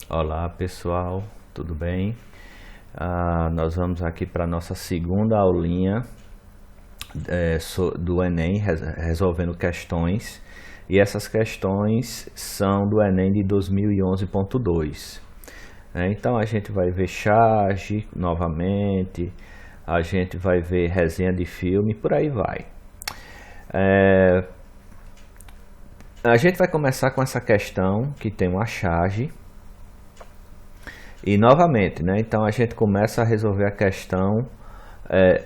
Olá pessoal, tudo bem? Nós vamos aqui para a nossa segunda aulinha do Enem, resolvendo questões. E essas questões são do Enem de 2011.2. Então a gente vai ver charge novamente, a gente vai ver resenha de filme, por aí vai. A gente vai começar com essa questão que tem uma charge. E novamente, então a gente começa a resolver a questão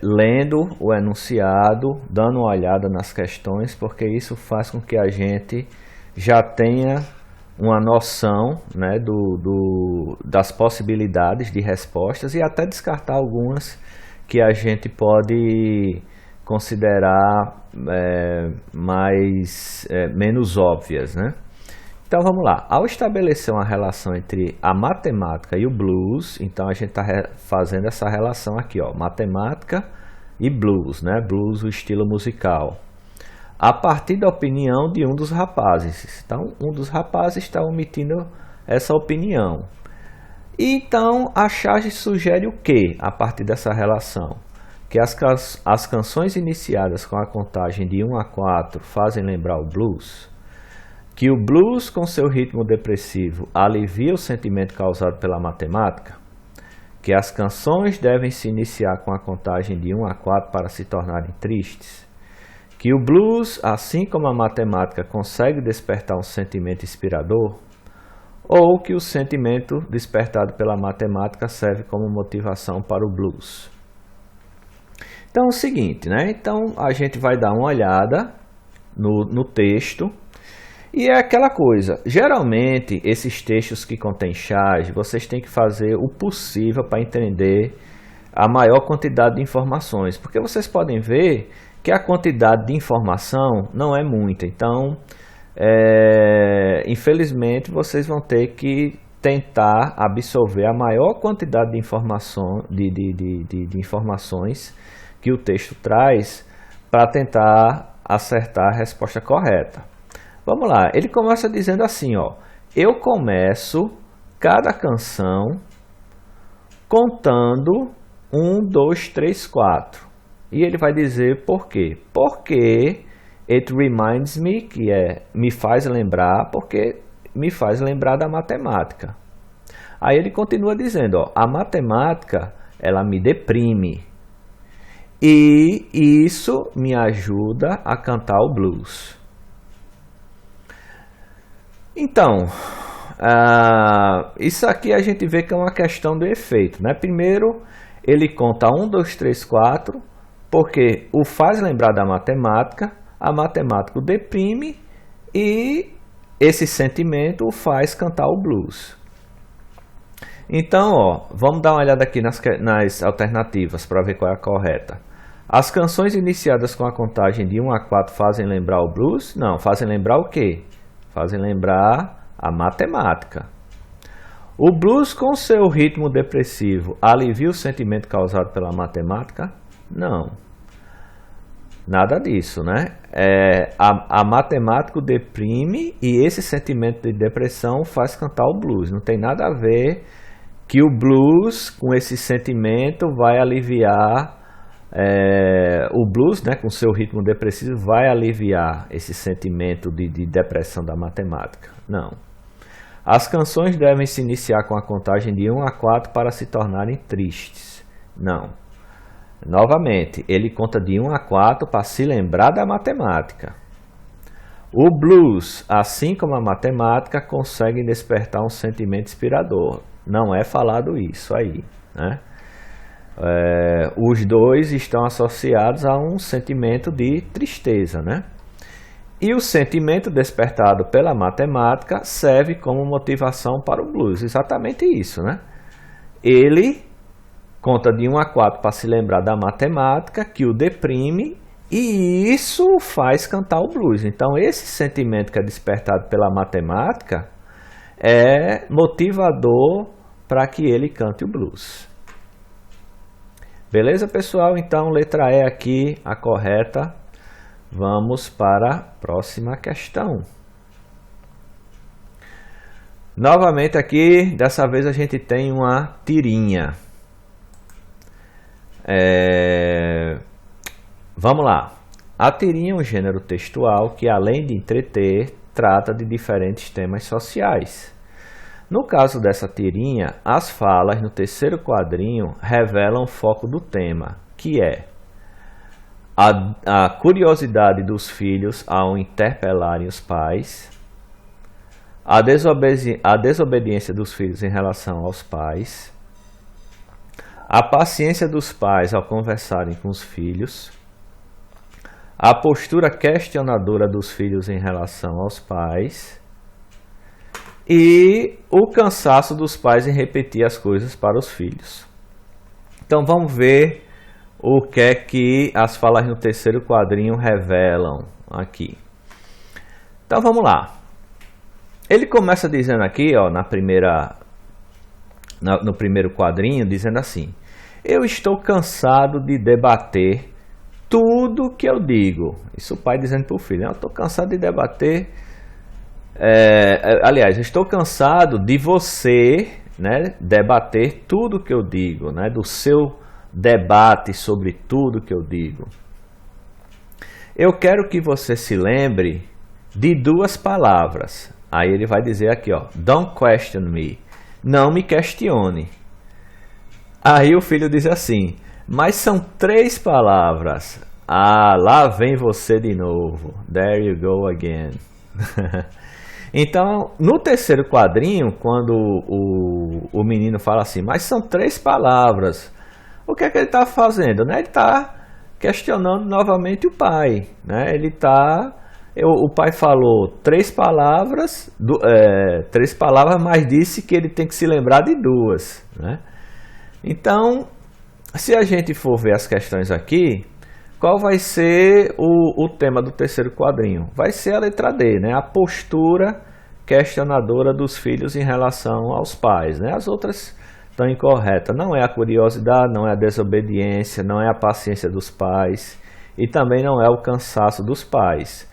lendo o enunciado, dando uma olhada nas questões, porque isso faz com que a gente já tenha uma noção das possibilidades de respostas e até descartar algumas que a gente pode considerar menos óbvias, Então vamos lá, ao estabelecer uma relação entre a matemática e o blues, então a gente está fazendo essa relação aqui, ó, matemática e blues, Blues, o estilo musical, a partir da opinião de um dos rapazes. Então um dos rapazes está omitindo essa opinião. E então a charge sugere o que a partir dessa relação? Que as canções iniciadas com a contagem de 1 a 4 fazem lembrar o blues, que o blues com seu ritmo depressivo alivia o sentimento causado pela matemática, que as canções devem se iniciar com a contagem de 1 a 4 para se tornarem tristes, que o blues, assim como a matemática, consegue despertar um sentimento inspirador, ou que o sentimento despertado pela matemática serve como motivação para o blues. Então é o seguinte, Então a gente vai dar uma olhada no texto. E é aquela coisa, geralmente esses textos que contêm charge, vocês têm que fazer o possível para entender a maior quantidade de informações, porque vocês podem ver que a quantidade de informação não é muita, então infelizmente vocês vão ter que tentar absorver a maior quantidade de informações que o texto traz para tentar acertar a resposta correta. Vamos lá, ele começa dizendo assim, ó, eu começo cada canção contando 1, 2, 3, 4. E ele vai dizer por quê? Porque it reminds me, que me faz lembrar, porque me faz lembrar da matemática. Aí ele continua dizendo, ó, a matemática, ela me deprime. E isso me ajuda a cantar o blues. Então, isso aqui a gente vê que é uma questão do efeito, Primeiro, ele conta 1, 2, 3, 4, porque o faz lembrar da matemática, a matemática o deprime e esse sentimento o faz cantar o blues. Então, ó, vamos dar uma olhada aqui nas alternativas para ver qual é a correta. As canções iniciadas com a contagem de 1 a 4 fazem lembrar o blues? Não, fazem lembrar o quê? Fazem lembrar a matemática. O blues com seu ritmo depressivo alivia o sentimento causado pela matemática? Não. Nada disso, a matemática o deprime e esse sentimento de depressão faz cantar o blues. Não tem nada a ver que o blues com esse sentimento vai aliviar o blues, com seu ritmo depressivo, vai aliviar esse sentimento de depressão da matemática. Não. As canções devem se iniciar com a contagem de 1 a 4 para se tornarem tristes. Não. Novamente, ele conta de 1 a 4 para se lembrar da matemática. O blues, assim como a matemática, consegue despertar um sentimento inspirador. Não é falado isso aí, os dois estão associados a um sentimento de tristeza, E o sentimento despertado pela matemática serve como motivação para o blues. Exatamente isso, Ele conta de 1 a 4 para se lembrar da matemática, que o deprime, e isso faz cantar o blues. Então esse sentimento que é despertado pela matemática é motivador para que ele cante o blues. Beleza, pessoal? Então, letra E aqui, a correta. Vamos para a próxima questão. Novamente aqui, dessa vez a gente tem uma tirinha. Vamos lá. A tirinha é um gênero textual que, além de entreter, trata de diferentes temas sociais. No caso dessa tirinha, as falas no terceiro quadrinho revelam o foco do tema, que é a curiosidade dos filhos ao interpelarem os pais, a desobediência dos filhos em relação aos pais, a paciência dos pais ao conversarem com os filhos, a postura questionadora dos filhos em relação aos pais e o cansaço dos pais em repetir as coisas para os filhos. Então vamos ver o que é que as falas no terceiro quadrinho revelam aqui. Então vamos lá. Ele começa dizendo aqui, ó, no primeiro quadrinho, dizendo assim: eu estou cansado de debater tudo que eu digo. Isso o pai dizendo para o filho, eu estou cansado de debater. Aliás, eu estou cansado de você, né, debater tudo que eu digo, né, do seu debate sobre tudo que eu digo. Eu quero que você se lembre de duas palavras. Aí ele vai dizer aqui, ó, don't question me. Não me questione. Aí o filho diz assim, mas são 3 palavras. Ah, lá vem você de novo. There you go again. Então, no terceiro quadrinho, quando o menino fala assim, mas são 3 palavras, o que é que ele está fazendo? Né? Ele está questionando novamente o pai. Né? O pai falou 3 palavras, 3 palavras, mas disse que ele tem que se lembrar de 2. Né? Então, se a gente for ver as questões aqui, qual vai ser o tema do terceiro quadrinho? Vai ser a letra D, né? A postura questionadora dos filhos em relação aos pais. Né? As outras estão incorretas. Não é a curiosidade, não é a desobediência, não é a paciência dos pais e também não é o cansaço dos pais.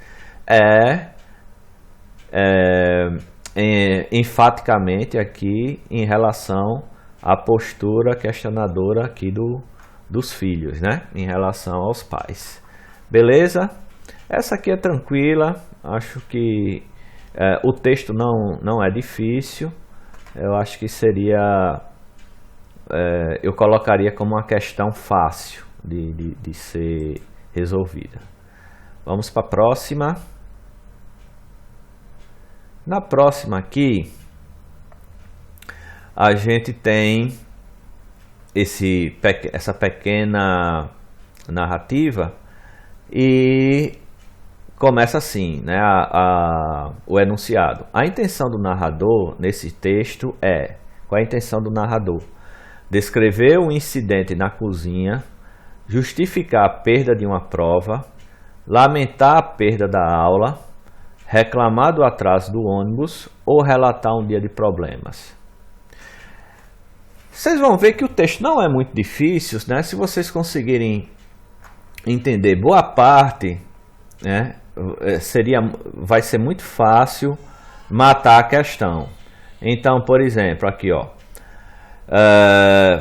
Enfaticamente aqui em relação à postura questionadora aqui dos filhos, né? Em relação aos pais. Beleza? Essa aqui é tranquila. Acho que o texto não é difícil. Eu acho que seria... eu colocaria como uma questão fácil de ser resolvida. Vamos para a próxima. Na próxima aqui, a gente tem essa pequena narrativa e começa assim, né, o enunciado. A intenção do narrador nesse texto qual é a intenção do narrador? Descrever o incidente na cozinha, justificar a perda de uma prova, lamentar a perda da aula, reclamar do atraso do ônibus ou relatar um dia de problemas. Vocês vão ver que o texto não é muito difícil, né? Se vocês conseguirem entender boa parte, né, vai ser muito fácil matar a questão. Então, por exemplo, aqui, ó,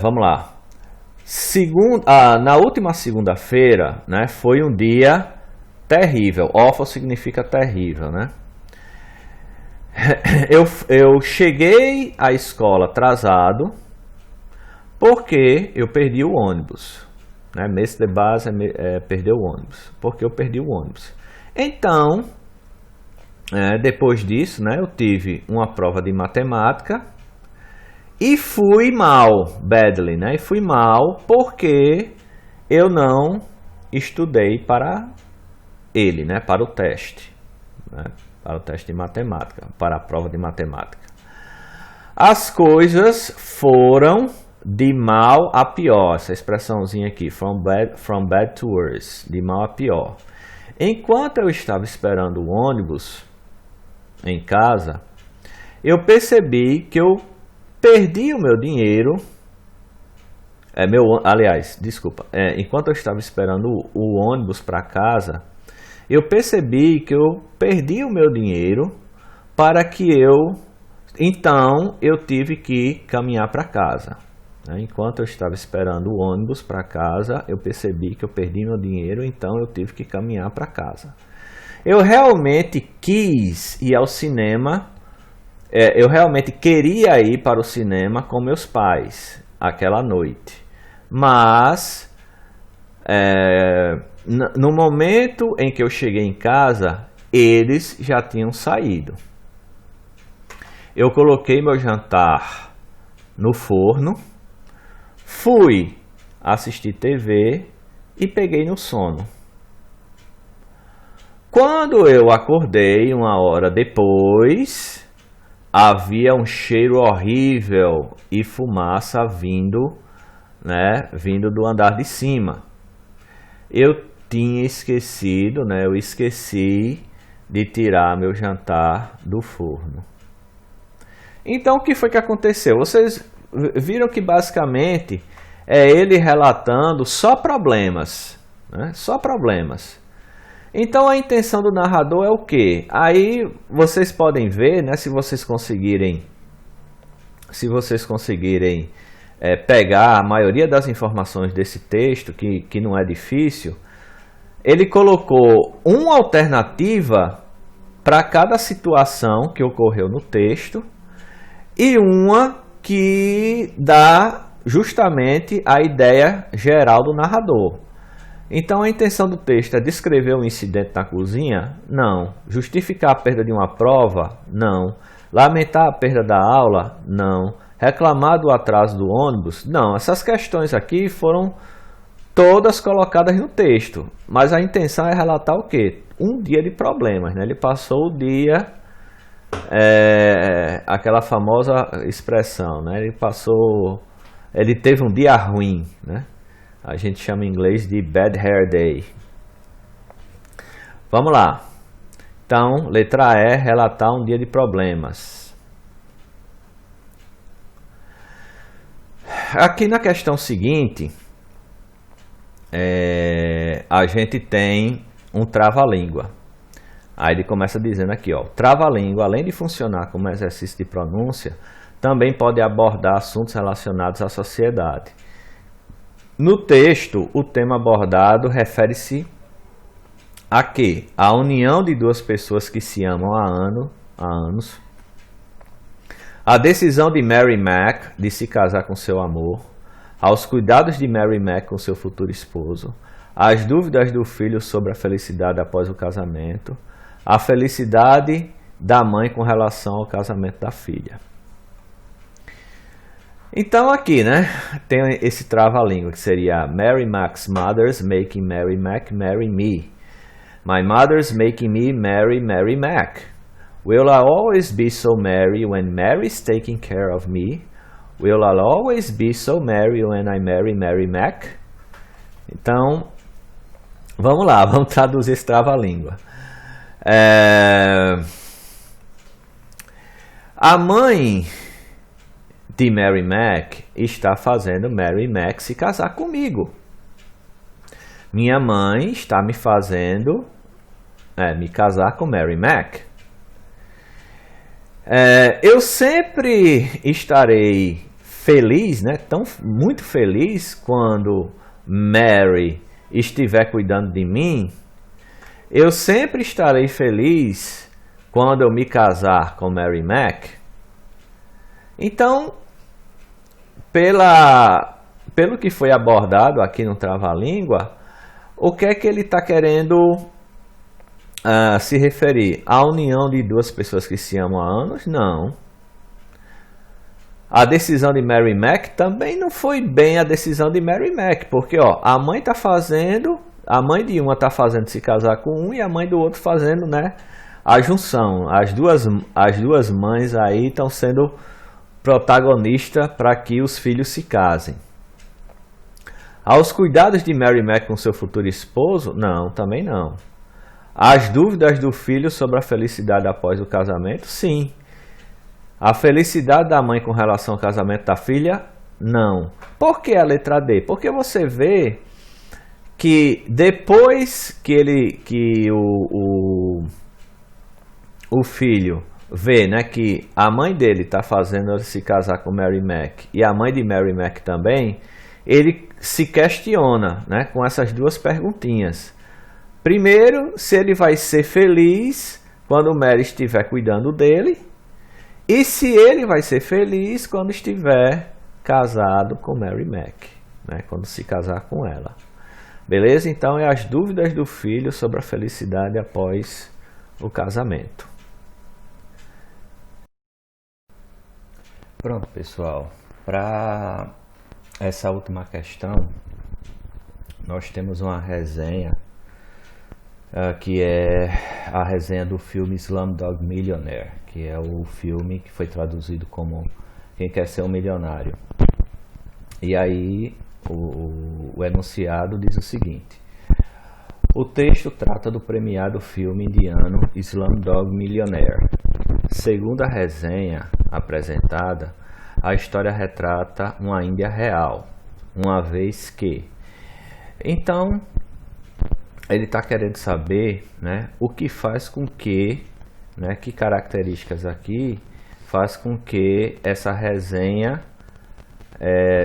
vamos lá. Na última segunda-feira, né, foi um dia terrível. Awful significa terrível, né? Eu cheguei à escola atrasado porque eu perdi o ônibus. Né? Mês de base perder o ônibus. Porque eu perdi o ônibus. Então, depois disso, né, eu tive uma prova de matemática e fui mal, badly, né? E fui mal porque eu não estudei para ele, né, para o teste, né, para o teste de matemática, para a prova de matemática. As coisas foram de mal a pior, essa expressãozinha aqui, from bad to worse, de mal a pior. Enquanto eu estava esperando o ônibus em casa, eu percebi que eu perdi o meu dinheiro. Enquanto eu estava esperando o ônibus para casa, eu percebi que eu perdi o meu dinheiro para que eu Então eu tive que caminhar para casa. Enquanto eu estava esperando o ônibus para casa, eu percebi que eu perdi meu dinheiro, então eu tive que caminhar para casa. Eu realmente quis ir ao cinema, eu realmente queria ir para o cinema com meus pais aquela noite. Mas, no momento em que eu cheguei em casa, eles já tinham saído. Eu coloquei meu jantar no forno, fui assistir TV e peguei no sono. Quando eu acordei, 1 hora depois, havia um cheiro horrível e fumaça vindo do andar de cima. Eu tinha esquecido, eu esqueci de tirar meu jantar do forno. Então o que foi que aconteceu? Vocês viram que basicamente é ele relatando só problemas, só problemas. Então a intenção do narrador é o quê? Aí vocês podem ver, se vocês conseguirem pegar a maioria das informações desse texto, que não é difícil, ele colocou uma alternativa para cada situação que ocorreu no texto e uma que dá justamente a ideia geral do narrador. Então a intenção do texto é descrever um incidente na cozinha? Não. Justificar a perda de uma prova? Não. Lamentar a perda da aula? Não. Reclamar do atraso do ônibus? Não. Essas questões aqui foram todas colocadas no texto, mas a intenção é relatar o quê? Um dia de problemas, Ele passou o dia, aquela famosa expressão, ele teve um dia ruim, A gente chama em inglês de bad hair day. Vamos lá. Então, letra E, relatar um dia de problemas. Aqui na questão seguinte, a gente tem um trava-língua. Aí ele começa dizendo aqui, trava-língua, além de funcionar como exercício de pronúncia, também pode abordar assuntos relacionados à sociedade. No texto, o tema abordado refere-se a quê? A união de duas pessoas que se amam há anos, a decisão de Mary Mac de se casar com seu amor, aos cuidados de Mary Mac com seu futuro esposo, as dúvidas do filho sobre a felicidade após o casamento, a felicidade da mãe com relação ao casamento da filha. Então aqui, tem esse trava-língua que seria Mary Mac's mother's making Mary Mac marry me. My mother's making me marry Mary Mac. Will I always be so merry when Mary's taking care of me? Will I always be so merry when I marry Mary Mac? Então, vamos lá, vamos traduzir esse trava-língua. A mãe de Mary Mac está fazendo Mary Mac se casar comigo. Minha mãe está me fazendo me casar com Mary Mac. Eu sempre estarei feliz, muito feliz quando Mary estiver cuidando de mim. Eu sempre estarei feliz quando eu me casar com Mary Mac. Então, pelo que foi abordado aqui no Trava-Língua, o que é que ele está querendo se referir? A união de duas pessoas que se amam há anos? Não. A decisão de Mary Mac também não foi bem a decisão de Mary Mac, porque a mãe de uma está fazendo se casar com um e a mãe do outro fazendo a junção. As duas mães aí estão sendo protagonistas para que os filhos se casem. Aos cuidados de Mary Mac com seu futuro esposo? Não, também não. As dúvidas do filho sobre a felicidade após o casamento? Sim. A felicidade da mãe com relação ao casamento da filha? Não. Por que a letra D? Porque você vê que depois que o filho vê, né, que a mãe dele está fazendo ele se casar com Mary Mac e a mãe de Mary Mac também, ele se questiona, né, com essas duas perguntinhas. Primeiro, se ele vai ser feliz quando Mary estiver cuidando dele, e se ele vai ser feliz quando estiver casado com Mary Mac, né, quando se casar com ela. Beleza? Então, é as dúvidas do filho sobre a felicidade após o casamento. Pronto, pessoal. Para essa última questão, nós temos uma resenha que é a resenha do filme Slumdog Millionaire, que é o filme que foi traduzido como Quem Quer Ser um Milionário. E aí o enunciado diz o seguinte: o texto trata do premiado filme indiano Slumdog Millionaire. Segundo a resenha apresentada, a história retrata uma Índia real, uma vez que... Então, ele está querendo saber, né, o que faz com que, né, que características aqui faz com que essa resenha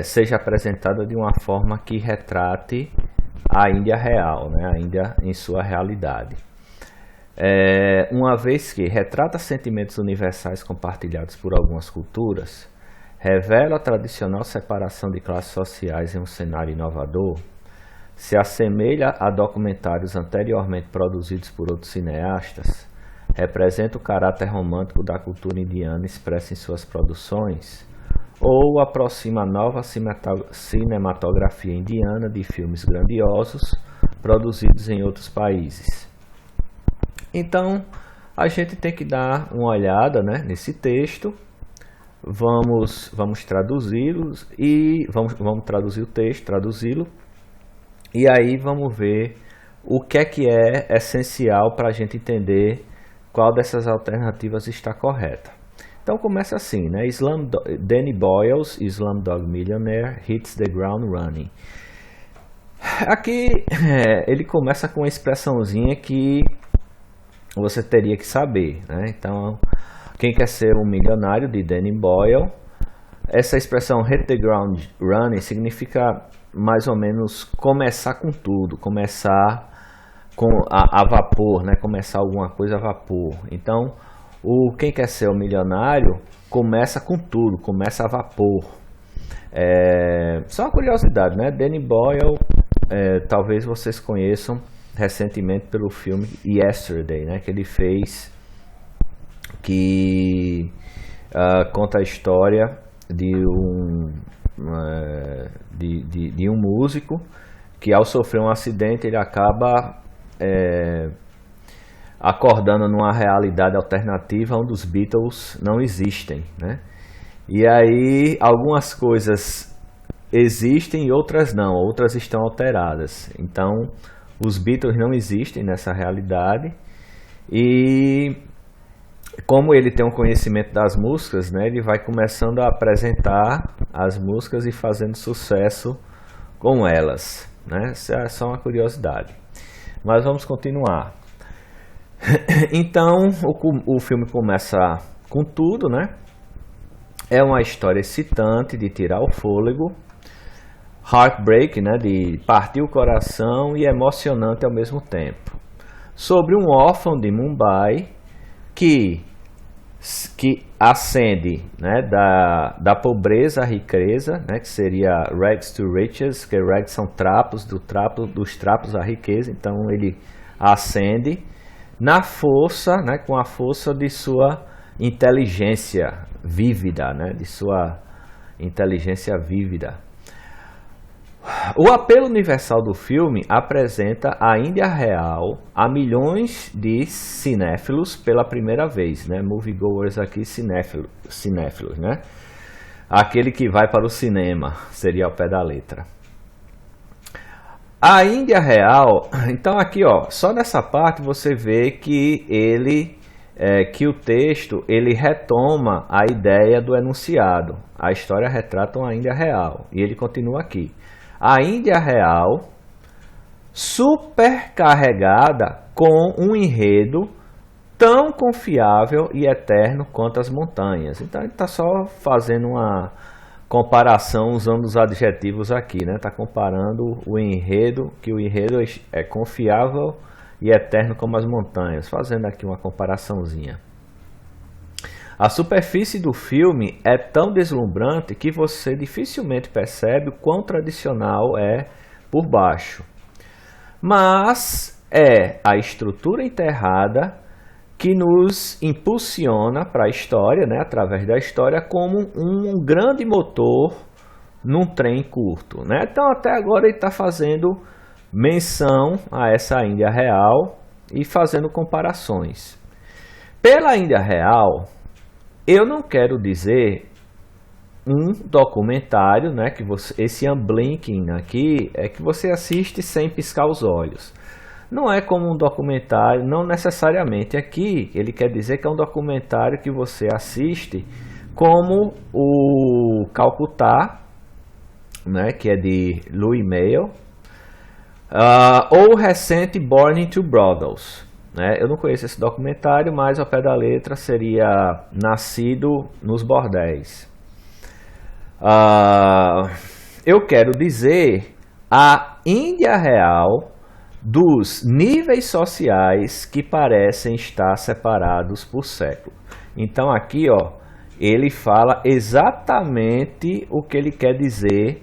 seja apresentada de uma forma que retrate a Índia real, né, a Índia em sua realidade. Uma vez que retrata sentimentos universais compartilhados por algumas culturas, revela a tradicional separação de classes sociais em um cenário inovador, se assemelha a documentários anteriormente produzidos por outros cineastas, representa o caráter romântico da cultura indiana expressa em suas produções, ou aproxima a nova cinematografia indiana de filmes grandiosos produzidos em outros países. Então, a gente tem que dar uma olhada, né, nesse texto. Vamos traduzi-los e vamos traduzir o texto, traduzi-lo. E aí vamos ver o que é essencial para a gente entender qual dessas alternativas está correta. Então começa assim, né? Danny Boyle's Slumdog Millionaire hits the ground running. Aqui ele começa com uma expressãozinha que você teria que saber, né? Então, Quem Quer Ser um Milionário, de Danny Boyle. Essa expressão hit the ground running significa mais ou menos começar com tudo, começar a vapor, né? Começar alguma coisa a vapor. Então, o Quem Quer Ser um Milionário começa com tudo, começa a vapor. Só uma curiosidade, né? Danny Boyle, talvez vocês conheçam recentemente pelo filme Yesterday, né? Que ele fez, que conta a história de um músico que, ao sofrer um acidente, ele acaba acordando numa realidade alternativa onde os Beatles não existem, né? E aí algumas coisas existem e outras não, outras estão alteradas. Então os Beatles não existem nessa realidade, e como ele tem um conhecimento das músicas, né, ele vai começando a apresentar as músicas e fazendo sucesso com elas, né? Isso é só uma curiosidade. Mas vamos continuar. Então, o filme começa com tudo, né? É uma história excitante, de tirar o fôlego, heartbreak, né, de partir o coração, e emocionante ao mesmo tempo. Sobre um órfão de Mumbai que ascende, né, da pobreza à riqueza, né, que seria rags to riches, que rags são trapos, dos trapos à riqueza. Então ele ascende na força, né, com a força de sua inteligência vívida, né, de sua inteligência vívida. O apelo universal do filme apresenta a Índia real a milhões de cinéfilos pela primeira vez, né? Moviegoers aqui, cinéfilos, né? Aquele que vai para o cinema, seria ao pé da letra. A Índia real, então aqui, ó, só nessa parte você vê que que o texto ele retoma a ideia do enunciado. A história retrata uma Índia real, e ele continua aqui. A Índia real supercarregada com um enredo tão confiável e eterno quanto as montanhas. Então ele está só fazendo uma comparação usando os adjetivos aqui, né? Está comparando o enredo, que o enredo é confiável e eterno como as montanhas, fazendo aqui uma comparaçãozinha. A superfície do filme é tão deslumbrante que você dificilmente percebe o quão tradicional é por baixo. Mas é a estrutura enterrada que nos impulsiona para a história, né, através da história, como um grande motor num trem curto, né? Então até agora ele está fazendo menção a essa Índia real e fazendo comparações. Pela Índia real, eu não quero dizer um documentário, né, que esse unblinking aqui é que você assiste sem piscar os olhos. Não é como um documentário, não necessariamente. Aqui ele quer dizer que é um documentário que você assiste como o Calcutá, né, que é de Louis Malle, ou o recente Born in Two Brothels. Né? Eu não conheço esse documentário, mas ao pé da letra seria Nascido nos Bordéis. Eu quero dizer a Índia real dos níveis sociais que parecem estar separados por século. Então aqui, ó, ele fala exatamente o que ele quer dizer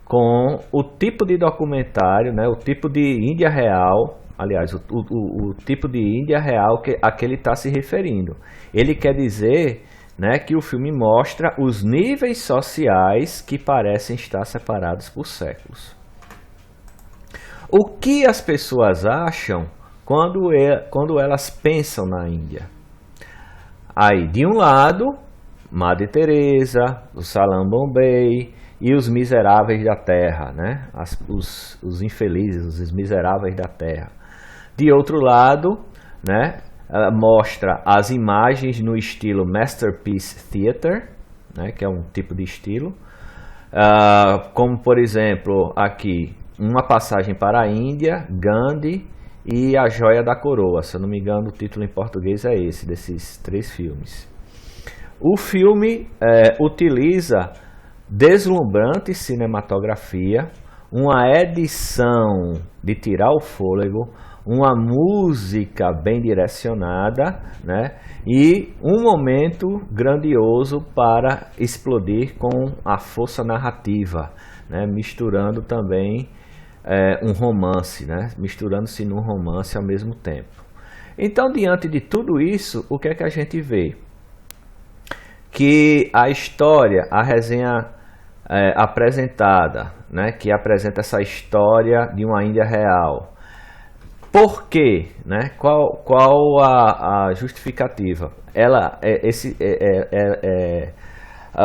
com o tipo de documentário, né, o tipo de Índia real, aliás, o tipo de Índia real a que ele está se referindo. Ele quer dizer, né, que o filme mostra os níveis sociais que parecem estar separados por séculos. O que as pessoas acham quando elas pensam na Índia? Aí, de um lado, Madre Teresa, o Salaam Bombay e os miseráveis da terra, né? Os infelizes, os miseráveis da terra. De outro lado, né, ela mostra as imagens no estilo Masterpiece Theater, né, que é um tipo de estilo, como por exemplo aqui Uma Passagem para a Índia, Gandhi e A Joia da Coroa. Se eu não me engano, o título em português é esse, desses 3 filmes. O filme utiliza deslumbrante cinematografia, uma edição de tirar o fôlego, uma música bem direcionada, né? E um momento grandioso para explodir com a força narrativa, né? Misturando também um romance, né? Misturando-se num romance ao mesmo tempo. Então, diante de tudo isso, o que é que a gente vê? Que a história, a resenha apresentada, né? Que apresenta essa história de uma Índia real. Por quê? Né? Qual a justificativa?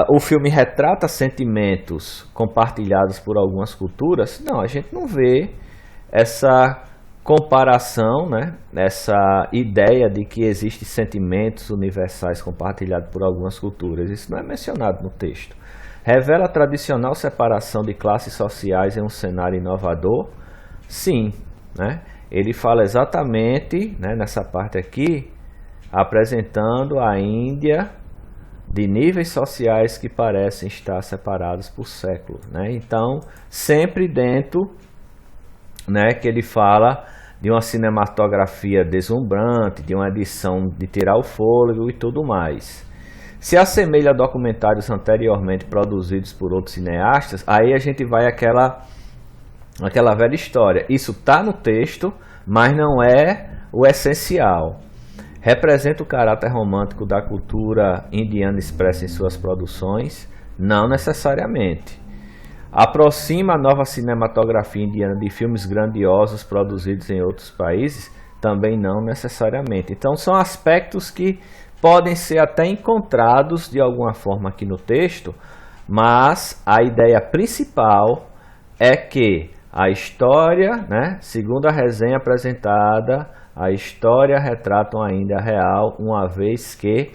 O filme retrata sentimentos compartilhados por algumas culturas? Não, a gente não vê essa comparação, né? Essa ideia de que existem sentimentos universais compartilhados por algumas culturas. Isso não é mencionado no texto. Revela a tradicional separação de classes sociais em um cenário inovador? Sim, né? Ele fala exatamente, né, nessa parte aqui, apresentando a Índia de níveis sociais que parecem estar separados por séculos, né? Então, sempre dentro, né, que ele fala de uma cinematografia deslumbrante, de uma edição de tirar o fôlego e tudo mais. Se assemelha a documentários anteriormente produzidos por outros cineastas, aí a gente vai aquela velha história. Isso está no texto, mas não é o essencial. Representa o caráter romântico da cultura indiana expressa em suas produções? Não necessariamente. Aproxima a nova cinematografia indiana de filmes grandiosos produzidos em outros países? Também não necessariamente. Então são aspectos que podem ser até encontrados de alguma forma aqui no texto, mas a ideia principal é que a história, né, segundo a resenha apresentada, a história retrata uma Índia real, uma vez que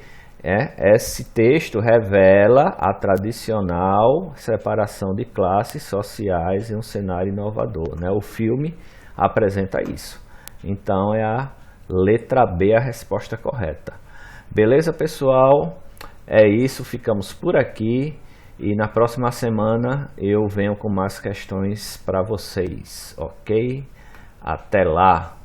esse texto revela a tradicional separação de classes sociais em um cenário inovador, né? O filme apresenta isso. Então é a Letra B a resposta correta. Beleza, pessoal? É isso, ficamos por aqui e na próxima semana eu venho com mais questões para vocês, ok? Até lá!